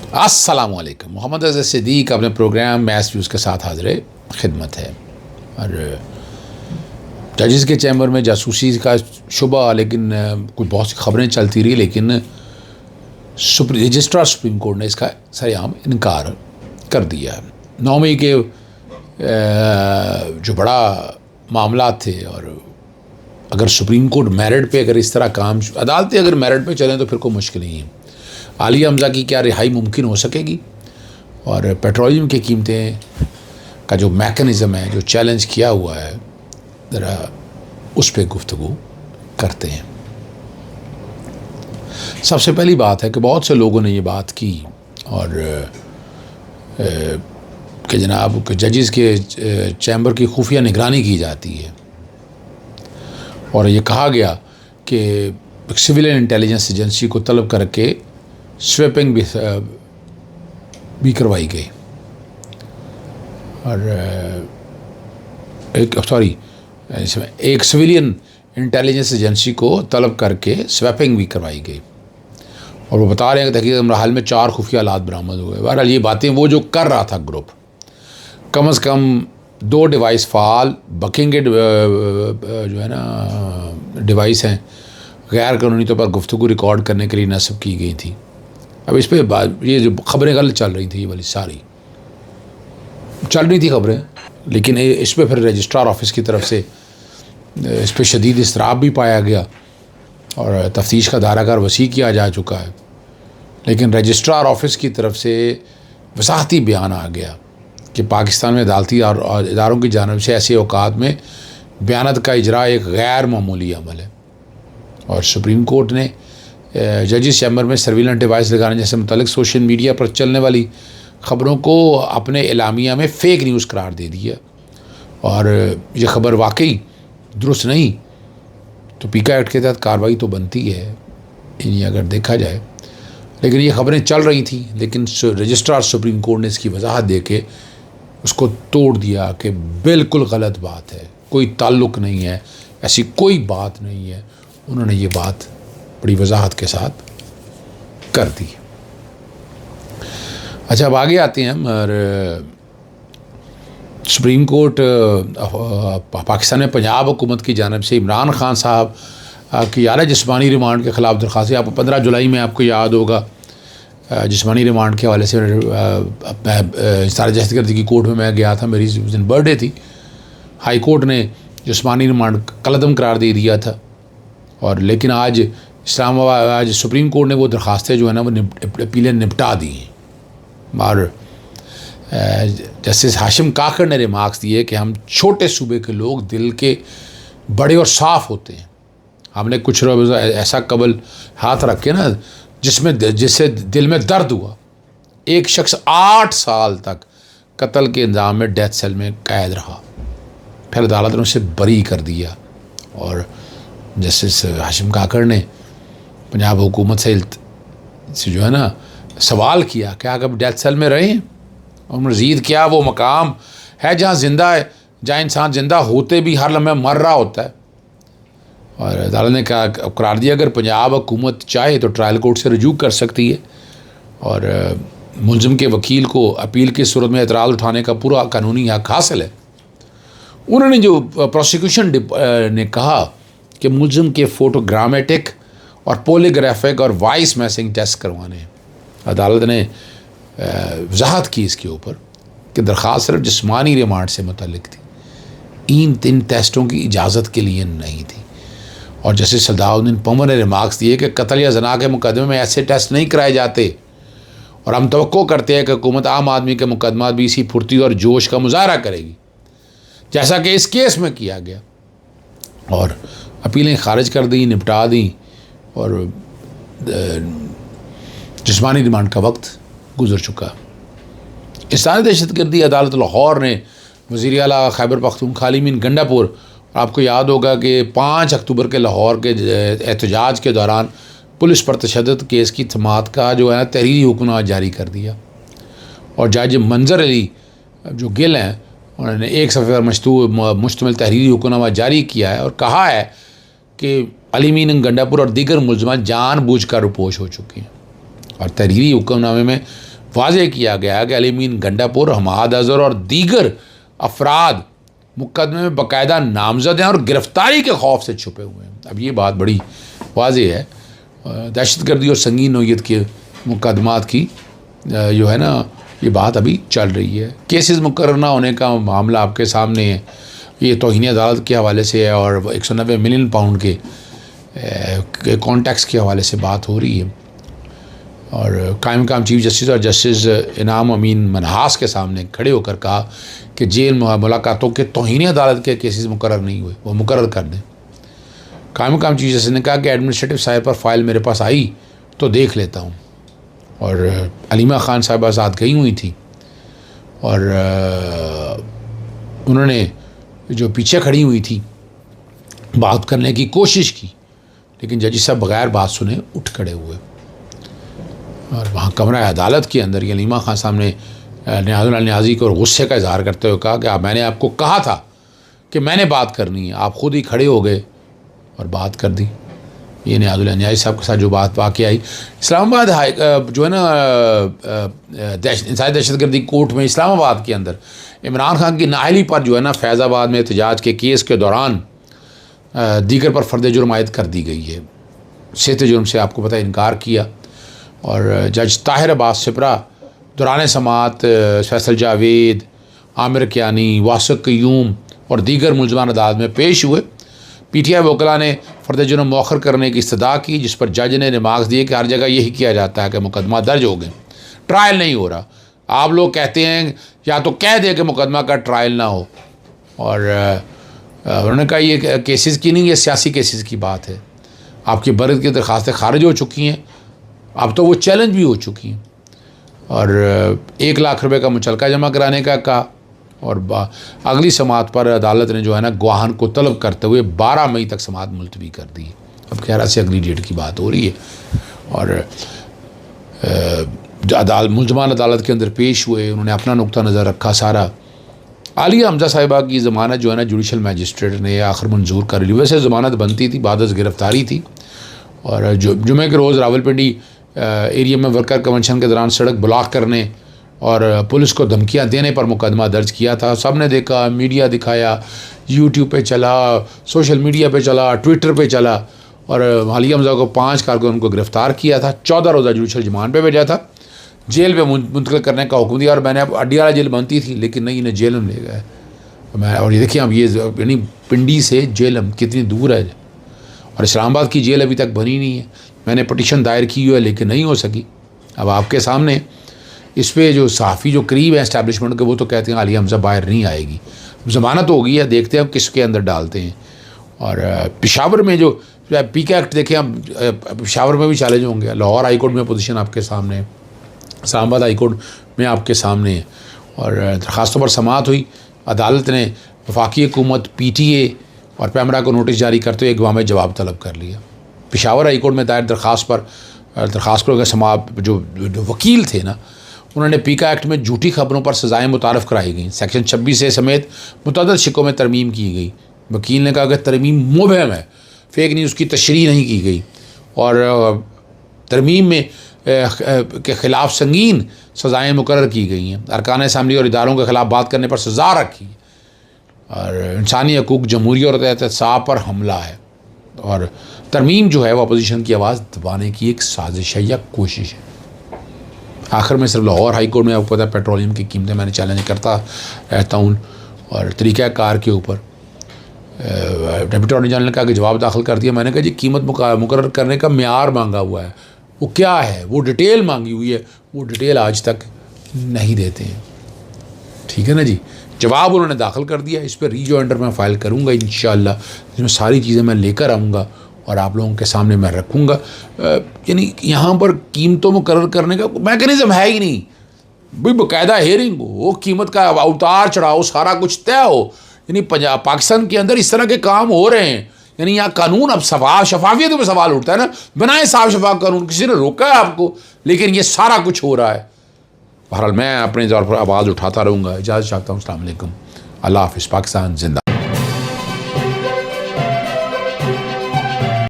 अस्सलाम वालेकुम। मोहम्मद अज़हर सिद्दीक़ अपने प्रोग्राम मैस व्यूज़ के साथ हाज़िर खिदमत है। और जजेस के चैम्बर में जासूसी का शुबा, लेकिन कुछ बहुत सी खबरें चलती रही, लेकिन रजिस्ट्रार सुप्रीम कोर्ट ने इसका सरेआम इनकार कर दिया। 9 मई के जो बड़ा मामला थे, और अगर सुप्रीम कोर्ट मेरिट पे अगर इस तरह काम, अदालतें अगर मेरिट पे चलें तो फिर कोई मुश्किल नहीं है। आलिया हमज़ा की क्या रिहाई मुमकिन हो सकेगी? और पेट्रोलियम की कीमतें का जो मैकेनिज़्म है, जो चैलेंज किया हुआ है, ज़रा उस पर गुफ्तगू करते हैं। सबसे पहली बात है कि बहुत से लोगों ने ये बात की और कि जनाब जजेस के चैम्बर की खुफिया निगरानी की जाती है, और ये कहा गया कि सिविलियन इंटेलिजेंस एजेंसी को तलब करके स्वेपिंग भी करवाई गई, और एक सिविलियन इंटेलिजेंस एजेंसी को तलब करके स्वैपिंग भी करवाई गई। और वो बता रहे हैं कि तहकीक हाल में 4 खुफिया आलात बरामद हुए। बहरहाल ये बातें वो जो कर रहा था ग्रुप, कम से कम 2 डिवाइस फाल बकिंग के जो है ना डिवाइस हैं, गैर कानूनी तौर पर गुफ्तगू रिकॉर्ड करने के लिए नस्ब की गई थी। अब इस पर ये जो खबरें गलत चल रही थी, ये वाली सारी चल रही थी खबरें, लेकिन इस पर फिर रजिस्ट्रार ऑफिस की तरफ से इस पर शदीद इसराब भी पाया गया और तफ्तीश का दायराकार वसी किया जा चुका है। लेकिन रजिस्ट्रार ऑफिस की तरफ से वसाहती बयान आ गया कि पाकिस्तान में अदालती और इदारों की जानिब से ऐसे औकात में बयानत का इजरा एक गैर मामूली अमल है, और सुप्रीम कोर्ट ने जजेस चैम्बर में सर्विलेंस डिवाइस लगाने जैसे मुतल्लिक सोशल मीडिया पर चलने वाली ख़बरों को अपने एलामिया में फ़ेक न्यूज़ करार दे दिया। और ये ख़बर वाकई दुरुस्त नहीं तो पीका एक्ट के तहत कार्रवाई तो बनती है, इन्हें अगर देखा जाए। लेकिन ये ख़बरें चल रही थी, लेकिन रजिस्ट्रार सुप्रीम कोर्ट ने इसकी वजाहत दे के उसको तोड़ दिया कि बिल्कुल गलत बात है, कोई ताल्लुक़ नहीं है, ऐसी कोई बात नहीं है। उन्होंने ये बात बड़ी वजाहत के साथ कर दी। अच्छा, अब आगे आते हैं हम। और सुप्रीम कोर्ट पाकिस्तान में पंजाब हुकूमत की जानिब से इमरान खान साहब की आला जिस्मानी रिमांड के ख़िलाफ़ दरख्वास्त, आप 15 जुलाई में आपको याद होगा जिस्मानी रिमांड के हवाले से इस्तार दहशतगर्दी की कोर्ट में मैं गया था, मेरी उस दिन बर्थडे थी। हाई कोर्ट ने जिस्मानी रिमांड कलअदम करार दे दिया था, और लेकिन आज आज सुप्रीम कोर्ट ने वो दरख्वास्तें जो है ना वो अपीलें निपटा दी हैं। और जस्टिस हाशिम काकर ने रिमार्क्स दिए कि हम छोटे सूबे के लोग दिल के बड़े और साफ़ होते हैं। हमने कुछ रोज़ ऐसा कबल हाथ रख के ना जिससे दिल में दर्द हुआ। एक शख्स 8 साल तक कत्ल के इल्ज़ाम में डेथ सेल में कैद रहा, फिर अदालत ने उसे बरी कर दिया। और जस्टिस हाशिम काकर ने पंजाब हुकूमत से जो है ना सवाल किया कि आप डेथ सेल में रहे हैं, और मज़ीद क्या वो मकाम है जहाँ ज़िंदा है, जहाँ इंसान ज़िंदा होते भी हर लम्हे मर रहा होता है। और अदालत ने कहा करार दिया अगर पंजाब हुकूमत चाहे तो ट्रायल कोर्ट से रजू कर सकती है, और मुलज़िम के वकील को अपील की सूरत में एतराज़ उठाने का पूरा कानूनी हक़ हासिल है। उन्होंने जो प्रोसिक्यूशन ने कहा कि मुलज़िम के फ़ोटोग्रामेटिक और पॉलीग्राफिक और वॉइस मैचिंग टेस्ट करवाने हैं। अदालत ने वजाहत की इसके ऊपर कि दरख्वास्त सिर्फ जिस्मानी रिमांड से मुतल्लिक थी, इन टेस्टों की इजाज़त के लिए नहीं थी। और जस्टिस सदाउद्दीन पंवर ने रिमार्क्स दिए कि कत्ल या ज़ना के मुकदमे में ऐसे टेस्ट नहीं कराए जाते, और हम तवक्को करते हैं कि हुकूमत आम आदमी के मुकदमा भी इसी फुर्ती और जोश का मुजाहरा करेगी जैसा कि इस केस में किया गया। और अपीलें खारिज कर दी, निपटा दी, और जिस्मानी रिमांड का वक्त गुजर चुका। इस्तार दहशतगर्दी अदालत लाहौर ने वज़ीर आला खैबर पख्तूनख्वा अमीन गंडापुर, आपको याद होगा कि 5 अक्टूबर के लाहौर के एहतजाज के दौरान पुलिस पर तशद्दुद केस की समाअत का जो है ना तहरीरी हुक्मनामा जारी कर दिया, और जज मंजर अली जो गिल हैं उन्होंने एक सफ़े पर मुश्तमिल तहरीरी हुक्मनामा जारी किया है, और कहा है कि अली मीन गंडापुर और दीगर मुलज़मान जानबूझकर रुपोश हो चुके हैं। और तहरीरी हुक्मनामे में वाज़े किया गया कि अली अमीन गंडापुर, हमाद अजहर और दीगर अफराद मुकदमे में बाकायदा नामजद हैं और गिरफ्तारी के खौफ से छुपे हुए हैं। अब ये बात बड़ी वाज़े है। दहशतगर्दी और संगीन नौयत के मुकदमात की जो है ना, ये बात अभी चल रही है। केसेस मुकर्रर ना होने का मामला आपके सामने है। ये तौहीन अदालत के हवाले से है और 190 मिलियन पाउंड के कॉन्टैक्स के हवाले से बात हो रही है। और कायम मकाम चीफ जस्टिस और जस्टिस इनाम अमीन मनहास के सामने खड़े होकर कहा कि जेल मुलाकातों के तौहीन अदालत के केसेस मुकर्रर नहीं हुए, वो मुकर्रर कर दें। कायम मकाम चीफ जस्टिस ने कहा कि एडमिनिस्ट्रेटिव साइड पर फ़ाइल मेरे पास आई तो देख लेता हूँ। और अलीमा ख़ान साहिबा साथ गई हुई थी और उन्होंने जो पीछे खड़ी हुई थी बात करने की कोशिश की, लेकिन जज साहब बग़ैर बात सुने उठ खड़े हुए और वहाँ कमरा अदालत के अंदर ये अलीमा ख़ान साहब ने नियाज़ुल नियाज़ी को गुस्से का इजहार करते हुए कहा कि मैंने आपको कहा था कि मैंने बात करनी है, आप ख़ुद ही खड़े हो गए और बात कर दी। ये नियाज़ुल नियाज़ी साहब के साथ जो बात वाक़ आई, इस्लामाबाद जो है ना इंसानी दहशतगर्दी कोर्ट में इस्लामाबाद के अंदर इमरान खान की नाअहली पर जो है ना फैज़ाबाद में एहतजाज के केस के दौरान दीगर पर फ़र्द जुर्म आयद कर दी गई है। सेहत जुर्म से आपको पता है इनकार किया और जज ताहिर अब्बास सिपरा दौरान समाअत फैसल जावेद, आमिर कियानी, वासिक क़य्यूम और दीगर मुलज़मान अदालत में पेश हुए। पीटीआई वकला ने फ़र्द जुर्म मौखर करने की इस्तदा की, जिस पर जज ने रिमार्क्स दिए कि हर जगह यही किया जाता है कि मुकदमा दर्ज हो गए, ट्रायल नहीं हो रहा। आप लोग कहते हैं या तो कह दें कि मुकदमा का ट्रायल ना हो। और उन्होंने कहा ये केसेस की नहीं, ये सियासी केसेस की बात है। आपकी बरत की दरख्वास्तें खारिज हो चुकी हैं, अब तो वो चैलेंज भी हो चुकी हैं। और 1 लाख रुपए का मुचलका जमा कराने का कहा और अगली समाअत पर अदालत ने जो है ना गवाहन को तलब करते हुए 12 मई तक समाअत मुलतवी कर दी। अब 11 से अगली डेट की बात हो रही है। और मुलज़मान अदालत के अंदर पेश हुए, उन्होंने अपना नुक्ता नज़र रखा सारा। आलिया हमजा साहिबा की ज़मानत जो है ना जुडिशल मैजिस्ट्रेट ने आखिर मंजूर कर ली। वैसे ज़मानत बनती थी, बाद गिरफ़्तारी थी। और जुमे के रोज़ रावलपिंडी एरिया में वर्कर कन्वेंशन के दौरान सड़क ब्लॉक करने और पुलिस को धमकियां देने पर मुकदमा दर्ज किया था। सब ने देखा, मीडिया दिखाया, यूट्यूब पे चला, सोशल मीडिया पे चला, ट्विटर पे चला। और आलिया हमजा को 5 कारकुन को गिरफ़्तार किया था, 14 रोज़ा जुडिशल रिमांड पे भेजा था, जेल में मुंतकिल करने का हुक्म दिया। और मैंने अब अड्डियाला जेल बनती थी, लेकिन नहीं, इन्हें जेल में ले गए। मैं और ये देखिए अब ये यानी पिंडी से जेलम कितनी दूर है और इस्लामाबाद की जेल अभी तक बनी नहीं है। मैंने पटिशन दायर की हुई है लेकिन नहीं हो सकी। अब आपके सामने इस पर जो सहाफ़ी जो करीब है इस्टेब्लिशमेंट के, वो तो कहते हैं आलिया हमजा बाहर नहीं आएगी। ज़मानत हो गई है, देखते हैं अब किसके अंदर डालते हैं। और पेशावर में जो पीके एक्ट देखें, अब पेशावर में भी चैलेंज होंगे। लाहौर हाई कोर्ट में पोजीशन आपके सामने है, इस्लामाबाद हाई कोर्ट में आपके सामने है। और दरखास्तों पर समाअत हुई। अदालत ने वफाकी हुकूमत, PTA और पैमरा को नोटिस जारी करते हुए अगवा में जवाब तलब कर लिया। पेशावर हाई कोर्ट में दायर दरखास्त पर समाअत जो वकील थे ना, उन्होंने पीका एक्ट में झूठी खबरों पर सज़ाएँ मुतारफ़ कराई गई। सेक्शन 26A समेत मुतअद्दिद शिकों में तरमीम की गई। वकील ने कहा कि तरमीम मुबहम है, फेक न्यूज़ की तशरीह नहीं की गई और तरमीम में के ख़िलाफ़ संगीन सज़ाएँ मुकर्रर की गई हैं। अरकान असम्बली और इदारों के ख़िलाफ़ बात करने पर सज़ा रखी है। और इंसानी हकूक़, जमहूरियत और एहतसाब पर हमला है। और तरमीम जो है वो अपोजिशन की आवाज़ दबाने की एक साजिश है या कोशिश है। आखिर में सिर्फ लाहौर हाई कोर्ट में आपको पता है पेट्रोलियम की कीमतें मैंने चैलेंज करता रहता हूँ और तरीक़ाकार के ऊपर डिप्टी अटॉर्नी जनरल ने कहा कि जवाब दाखिल कर दिया। मैंने कहा जी कीमत मुकर्रर करने का म्यार मांगा हुआ है, वो क्या है, वो डिटेल मांगी हुई है, वो डिटेल आज तक नहीं देते हैं। ठीक है ना जी, जवाब उन्होंने दाखिल कर दिया। इस पर रीजॉइंडर मैं फ़ाइल करूँगा इंशाअल्लाह, जिसमें सारी चीज़ें मैं लेकर आऊँगा और आप लोगों के सामने मैं रखूँगा। यानी यहाँ पर कीमतों मुकर्रर करने का मैकेनिज़्म है ही नहीं। भाई बाकायदा हेयरिंग हो, कीमत का उतार चढ़ाओ, सारा कुछ तय हो। यानी पाकिस्तान के अंदर इस तरह के काम हो रहे हैं। यानी यहाँ कानून अब शफाफियत में सवाल उठता है ना, बनाए साफ शफाफ कानून, किसी ने रोका है आपको, लेकिन ये सारा कुछ हो रहा है। बहरहाल मैं अपने तौर पर आवाज़ उठाता रहूँगा। इजाज़त चाहता हूँ। अस्सलाम वालेकुम, अल्लाह हाफ़िज़, पाकिस्तान जिंदा।